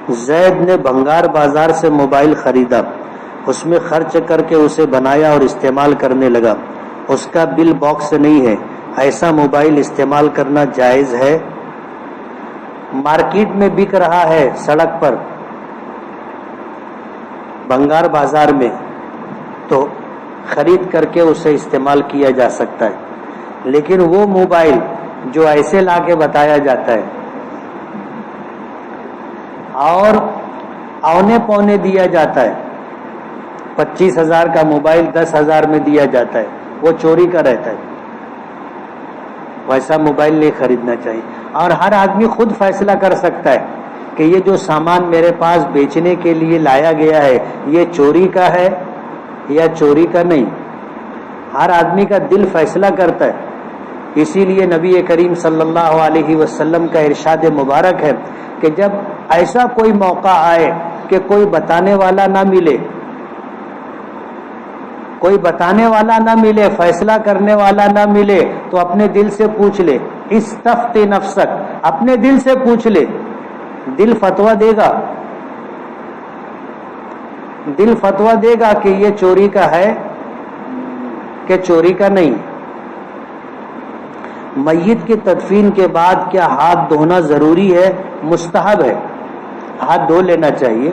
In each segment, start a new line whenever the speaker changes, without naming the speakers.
زید نے بھنگار بازار سے موبائل خریدا، اس میں خرچ کر کے اسے بنایا اور استعمال کرنے لگا، اس کا بل باکس نہیں ہے، ایسا موبائل استعمال کرنا جائز ہے؟ مارکیٹ میں بک رہا ہے، سڑک پر، بھنگار بازار میں، تو خرید کر کے اسے استعمال کیا جا سکتا ہے، لیکن وہ موبائل جو ایسے لا کے بتایا جاتا ہے اور اونے پونے دیا جاتا ہے، 25,000 کا موبائل 10,000 میں دیا جاتا ہے، وہ چوری کا رہتا ہے، ویسا موبائل نہیں خریدنا چاہیے۔ اور ہر آدمی خود فیصلہ کر سکتا ہے کہ یہ جو سامان میرے پاس بیچنے کے لیے لایا گیا ہے یہ چوری کا ہے یا چوری کا نہیں، ہر آدمی کا دل فیصلہ کرتا ہے۔ اسی لیے نبی کریم صلی اللہ علیہ وسلم کا ارشاد مبارک ہے کہ جب ایسا کوئی موقع آئے کہ کوئی بتانے والا نہ ملے، کوئی بتانے والا نہ ملے، فیصلہ کرنے والا نہ ملے، تو اپنے دل سے پوچھ لے، استفت نفسک، اپنے دل سے پوچھ لے، دل فتویٰ دے گا، دل فتویٰ دے گا کہ یہ چوری کا ہے کہ چوری کا نہیں۔ میت کی تدفین کے بعد کیا ہاتھ دھونا ضروری ہے؟ مستحب ہے، ہاتھ دھو لینا چاہیے۔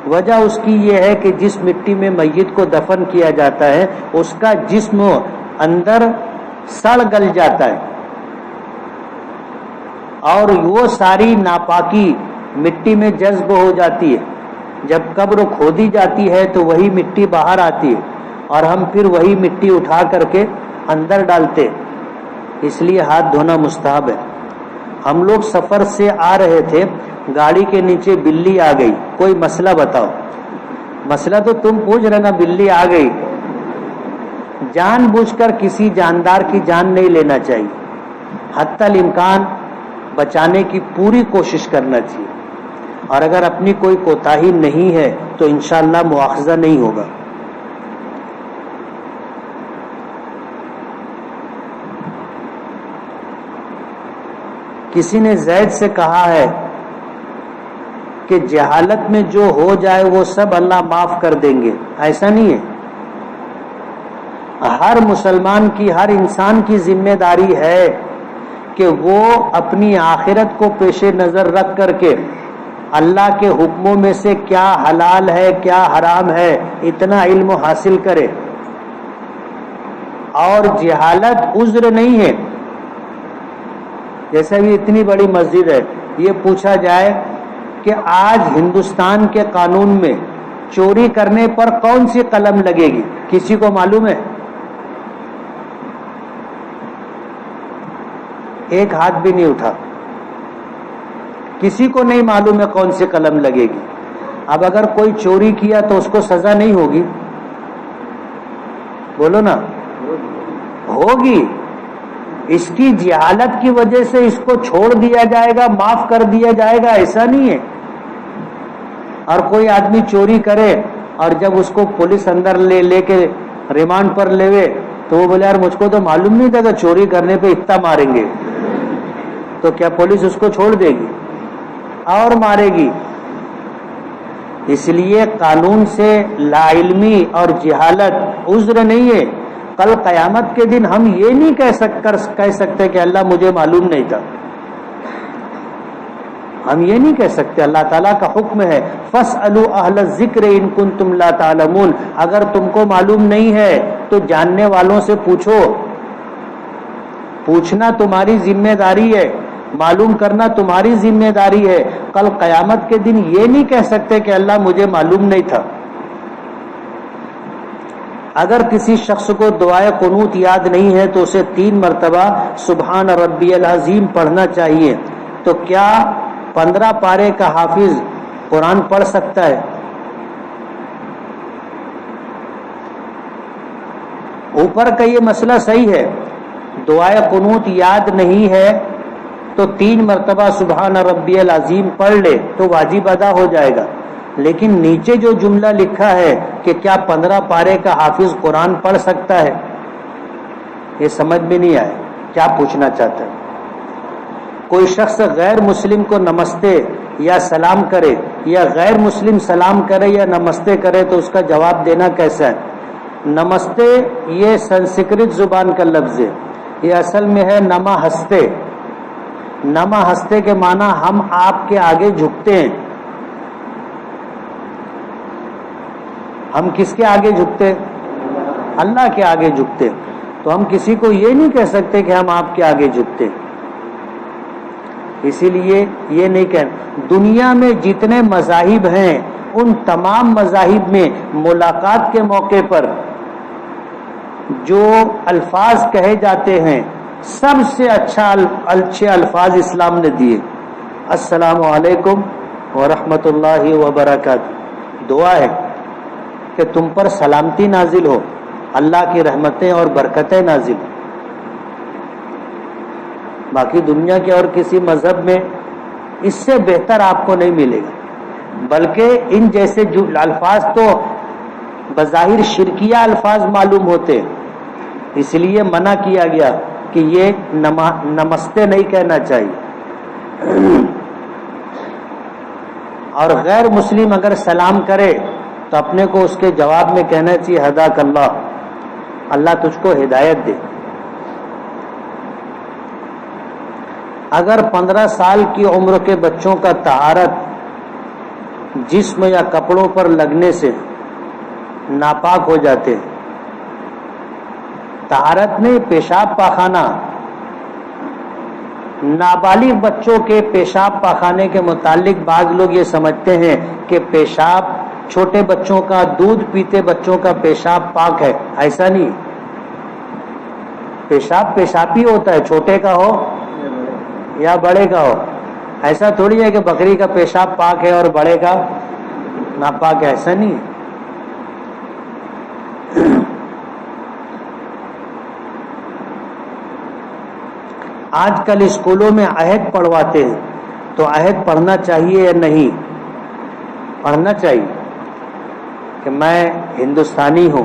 وجہ اس کی یہ ہے کہ جس مٹی میں میت کو دفن کیا جاتا ہے اس کا جسم اندر سڑ گل جاتا ہے اور وہ ساری ناپاکی مٹی میں جذب ہو جاتی ہے۔ جب قبر کھودی جاتی ہے تو وہی مٹی باہر آتی ہے اور ہم پھر وہی مٹی اٹھا کر کے اندر ڈالتے، اس لیے ہاتھ دھونا مستحب ہے۔ ہم لوگ سفر سے آ رہے تھے، گاڑی کے نیچے بلی آ گئی، کوئی مسئلہ بتاؤ۔ مسئلہ تو تم پوچھ رہے نا، بلی آ گئی، جان بوجھ کر کسی جاندار کی جان نہیں لینا چاہیے، حتی الامکان بچانے کی پوری کوشش کرنا چاہیے، اور اگر اپنی کوئی کوتاہی نہیں ہے تو انشاءاللہ مواخذہ نہیں ہوگا۔ کسی نے زید سے کہا ہے کہ جہالت میں جو ہو جائے وہ سب اللہ معاف کر دیں گے، ایسا نہیں ہے۔ ہر مسلمان کی، ہر انسان کی ذمہ داری ہے کہ وہ اپنی آخرت کو پیش نظر رکھ کر کے اللہ کے حکموں میں سے کیا حلال ہے کیا حرام ہے اتنا علم حاصل کرے، اور جہالت عذر نہیں ہے۔ جیسے بھی اتنی بڑی مسجد ہے، یہ پوچھا جائے کہ آج ہندوستان کے قانون میں چوری کرنے پر کون سی قلم لگے گی، کسی کو معلوم ہے؟ ایک ہاتھ بھی نہیں اٹھا، کسی کو نہیں معلوم ہے کون سی قلم لگے گی۔ اب اگر کوئی چوری کیا تو اس کو سزا نہیں ہوگی؟ بولو نا، ہوگی۔ اس کی جہالت کی وجہ سے اس کو چھوڑ دیا جائے گا، معاف کر دیا جائے گا، ایسا نہیں ہے۔ اور کوئی آدمی چوری کرے اور جب اس کو پولیس اندر لے کے ریمانڈ پر لیوے تو وہ بولے یار مجھ کو تو معلوم نہیں تھا کہ چوری کرنے پہ اتنا ماریں گے، تو کیا پولیس اس کو چھوڑ دے گی؟ اور مارے گی۔ اس لیے قانون سے لا علمی اور جہالت عذر نہیں ہے۔ کل قیامت کے دن ہم یہ نہیں کہہ سکتے کہ اللہ مجھے معلوم نہیں تھا، ہم یہ نہیں کہہ سکتے۔ اللہ تعالیٰ کا حکم ہے فَاسْأَلُوا أَهْلَ الذِّكْرِ إِن كُنتُمْ لَا تَعْلَمُونَ، اگر تم کو معلوم نہیں ہے تو جاننے والوں سے پوچھو۔ پوچھنا تمہاری ذمہ داری ہے، معلوم کرنا تمہاری ذمہ داری ہے۔ کل قیامت کے دن یہ نہیں کہہ سکتے کہ اللہ مجھے معلوم نہیں تھا۔ اگر کسی شخص کو دعائے قنوت یاد نہیں ہے تو اسے 3 مرتبہ سبحان ربی العظیم پڑھنا چاہیے۔ تو کیا 15 پارے کا حافظ قرآن پڑھ سکتا ہے؟ اوپر کا یہ مسئلہ صحیح ہے، دعائے قنوت یاد نہیں ہے تو 3 مرتبہ سبحان ربی العظیم پڑھ لے تو واجب ادا ہو جائے گا، لیکن نیچے جو جملہ لکھا ہے کہ کیا 15 پارے کا حافظ قرآن پڑھ سکتا ہے، یہ سمجھ میں نہیں آئے کیا پوچھنا چاہتا ہے۔ کوئی شخص غیر مسلم کو نمستے یا سلام کرے یا غیر مسلم سلام کرے یا نمستے کرے تو اس کا جواب دینا کیسا ہے؟ نمستے یہ سنسکرت زبان کا لفظ ہے، یہ اصل میں ہے نما ہستے۔ نما ہستے کے معنی ہم آپ کے آگے جھکتے ہیں۔ ہم کس کے آگے جھکتے؟ اللہ کے آگے جھکتے۔ تو ہم کسی کو یہ نہیں کہہ سکتے کہ ہم آپ کے آگے جھکتے، اسی لیے یہ نہیں کہنا۔ دنیا میں جتنے مذاہب ہیں ان تمام مذاہب میں ملاقات کے موقع پر جو الفاظ کہے جاتے ہیں سب سے اچھے الفاظ اسلام نے دیے۔ السلام علیکم ورحمۃ اللہ وبرکاتہ، دعا ہے کہ تم پر سلامتی نازل ہو، اللہ کی رحمتیں اور برکتیں نازل ہو۔ باقی دنیا کے اور کسی مذہب میں اس سے بہتر آپ کو نہیں ملے گا، بلکہ ان جیسے جو الفاظ تو بظاہر شرکیہ الفاظ معلوم ہوتے، اس لیے منع کیا گیا کہ یہ نمستے نہیں کہنا چاہیے۔ اور غیر مسلم اگر سلام کرے تو اپنے کو اس کے جواب میں کہنا چاہیے ہداک اللہ، اللہ تجھ کو ہدایت دے۔ اگر 15 سال کی عمر کے بچوں کا طہارت جسم یا کپڑوں پر لگنے سے ناپاک ہو جاتے، طہارت نہیں پیشاب پاخانہ، نابالغ بچوں کے پیشاب پاخانے کے متعلق بعض لوگ یہ سمجھتے ہیں کہ پیشاب چھوٹے بچوں کا، دودھ پیتے بچوں کا پیشاب پاک ہے، ایسا نہیں۔ پیشاب پیشاب ہی ہوتا ہے، چھوٹے کا ہو یا بڑے کا ہو، ایسا تھوڑی ہے کہ بکری کا پیشاب پاک ہے اور بڑے کا ناپاک ہے، ایسا نہیں ہے۔ آج کل اسکولوں میں عہد پڑھواتے ہیں، تو عہد پڑھنا چاہیے یا نہیں؟ پڑھنا چاہیے کہ میں ہندوستانی ہوں،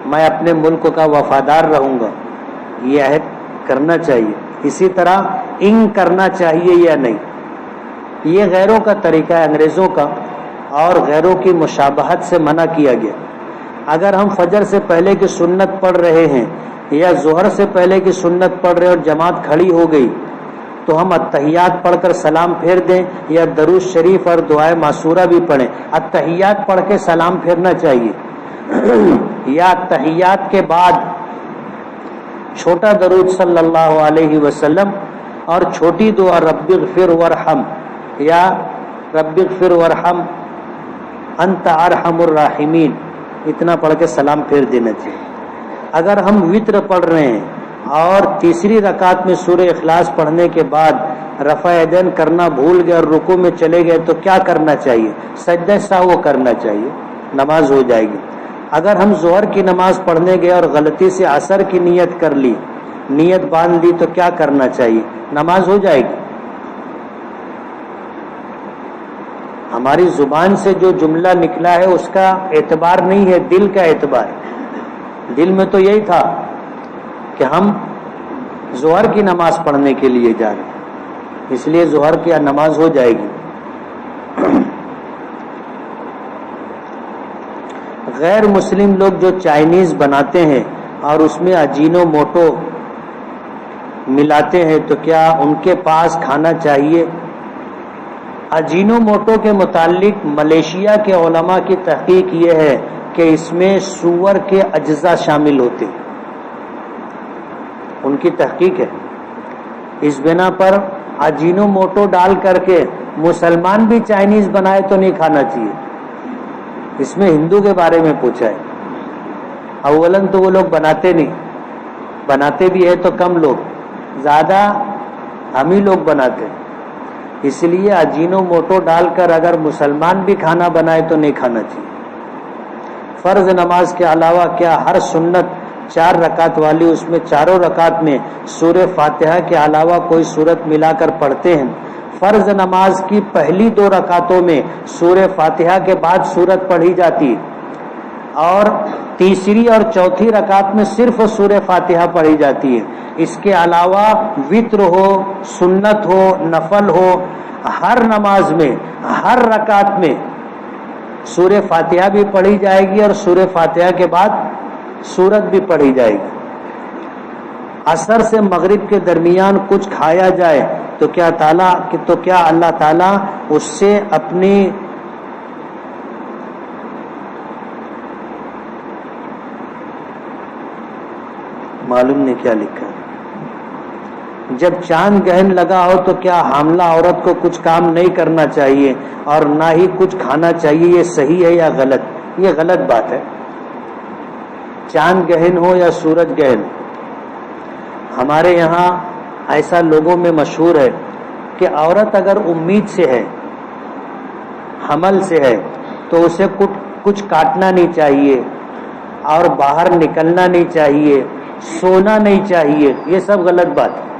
میں اپنے ملک کا وفادار رہوں گا، یہ عہد کرنا چاہیے۔ اسی طرح انگ کرنا چاہیے یا نہیں، یہ غیروں کا طریقہ ہے، انگریزوں کا، اور غیروں کی مشابہت سے منع کیا گیا۔ اگر ہم فجر سے پہلے کی سنت پڑھ رہے ہیں یا ظہر سے پہلے کی سنت پڑھ رہے اور جماعت کھڑی ہو گئی تو ہم التحیات پڑھ کر سلام پھیر دیں یا درود شریف اور دعائے معصورہ بھی پڑھیں۔ التحیات پڑھ کے سلام پھیرنا چاہیے، یا التحیات کے بعد چھوٹا درود صلی اللہ علیہ وسلم اور چھوٹی دعا رب اغفر ورحم یا رب اغفر ورحم انت ارحم الراحمین، اتنا پڑھ کے سلام پھیر دینا چاہیے۔ اگر ہم وتر پڑھ رہے ہیں اور تیسری رکعت میں سورہ اخلاص پڑھنے کے بعد رفع یدین کرنا بھول گئے اور رکوع میں چلے گئے تو کیا کرنا چاہیے؟ سجدہ سہو کرنا چاہیے، نماز ہو جائے گی۔ اگر ہم ظہر کی نماز پڑھنے گئے اور غلطی سے عصر کی نیت کر لی، نیت باندھ لی تو کیا کرنا چاہیے؟ نماز ہو جائے گی۔ ہماری زبان سے جو جملہ نکلا ہے اس کا اعتبار نہیں ہے، دل کا اعتبار ہے۔ دل میں تو یہی تھا کہ ہم ظہر کی نماز پڑھنے کے لیے جا رہے ہیں، اس لیے ظہر کی نماز ہو جائے گی۔ غیر مسلم لوگ جو چائنیز بناتے ہیں اور اس میں اجینو موٹو ملاتے ہیں تو کیا ان کے پاس کھانا چاہیے؟ اجینو موٹو کے متعلق ملیشیا کے علماء کی تحقیق یہ ہے کہ اس میں سور کے اجزاء شامل ہوتے ہیں، ان کی تحقیق ہے۔ اس بنا پر اجینو موٹو ڈال کر کے مسلمان بھی چائنیز بنائے تو نہیں کھانا چاہیے۔ اس میں ہندو کے بارے میں پوچھا ہے، اولاً تو وہ لوگ بناتے نہیں، بناتے بھی ہے تو کم لوگ، زیادہ ہم ہی لوگ بناتے ہیں، اس لیے اجینو موٹو ڈال کر اگر مسلمان بھی کھانا بنائے تو نہیں کھانا چاہیے۔ فرض نماز کے علاوہ کیا ہر سنت 4 رکعت والی اس میں چاروں رکعت میں سورہ فاتحہ کے علاوہ کوئی سورت ملا کر پڑھتے ہیں؟ فرض نماز کی پہلی 2 رکعتوں میں سورہ فاتحہ کے بعد سورت پڑھی جاتی ہے اور تیسری اور چوتھی رکعت میں صرف سورہ فاتحہ پڑھی جاتی ہے۔ اس کے علاوہ وتر ہو، سنت ہو، نفل ہو، ہر نماز میں ہر رکعت میں سورہ فاتحہ بھی پڑھی جائے گی اور سورہ فاتحہ کے بعد سورت بھی پڑھی جائے گی۔ عصر سے مغرب کے درمیان کچھ کھایا جائے تو کیا اللہ تعالیٰ اس سے اپنی معلوم نہیں کیا لکھا ہے، جب چاند گہن لگا ہو تو کیا حاملہ عورت کو کچھ کام نہیں کرنا چاہیے اور نہ ہی کچھ کھانا چاہیے، یہ صحیح ہے یا غلط؟ یہ غلط بات ہے۔ چاند گہن ہو یا سورج گہن، ہمارے یہاں ایسا لوگوں میں مشہور ہے کہ عورت اگر امید سے ہے، حمل سے ہے، تو اسے کچھ کاٹنا نہیں چاہیے اور باہر نکلنا نہیں چاہیے، سونا نہیں چاہیے۔ یہ سب غلط بات ہے،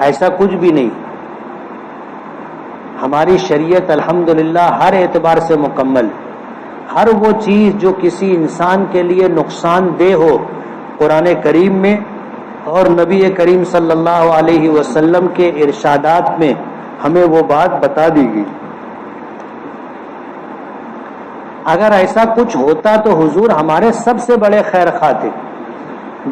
ایسا کچھ بھی نہیں۔ ہماری شریعت الحمدللہ ہر اعتبار سے مکمل، ہر وہ چیز جو کسی انسان کے لیے نقصان دہ ہو قرآن کریم میں اور نبی کریم صلی اللہ علیہ وسلم کے ارشادات میں ہمیں وہ بات بتا دی گئی۔ اگر ایسا کچھ ہوتا تو حضور ہمارے سب سے بڑے خیر خواہ تھے۔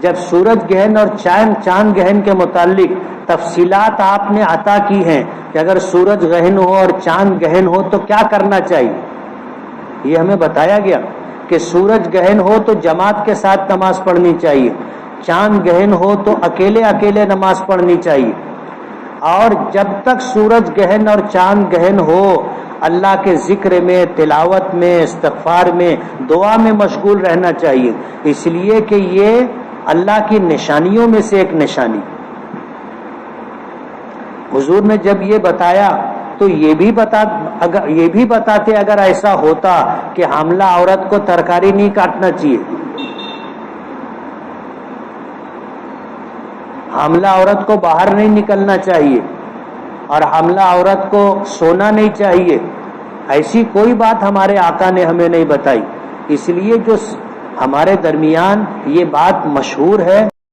جب سورج گہن اور چاند گہن کے متعلق تفصیلات آپ نے عطا کی ہیں کہ اگر سورج گہن ہو اور چاند گہن ہو تو کیا کرنا چاہیے، یہ ہمیں بتایا گیا کہ سورج گہن ہو تو جماعت کے ساتھ نماز پڑھنی چاہیے، چاند گہن ہو تو اکیلے اکیلے نماز پڑھنی چاہیے، اور جب تک سورج گہن اور چاند گہن ہو اللہ کے ذکر میں، تلاوت میں، استغفار میں، دعا میں مشغول رہنا چاہیے، اس لیے کہ یہ اللہ کی نشانیوں میں سے ایک نشانی۔ حضور نے جب یہ بتایا تو یہ بھی بتاتے اگر ایسا ہوتا کہ حاملہ عورت کو ترکاری نہیں کاٹنا چاہیے، حاملہ عورت کو باہر نہیں نکلنا چاہیے اور حاملہ عورت کو سونا نہیں چاہیے، ایسی کوئی بات ہمارے آقا نے ہمیں نہیں بتائی۔ اس لیے جو ہمارے درمیان یہ بات مشہور ہے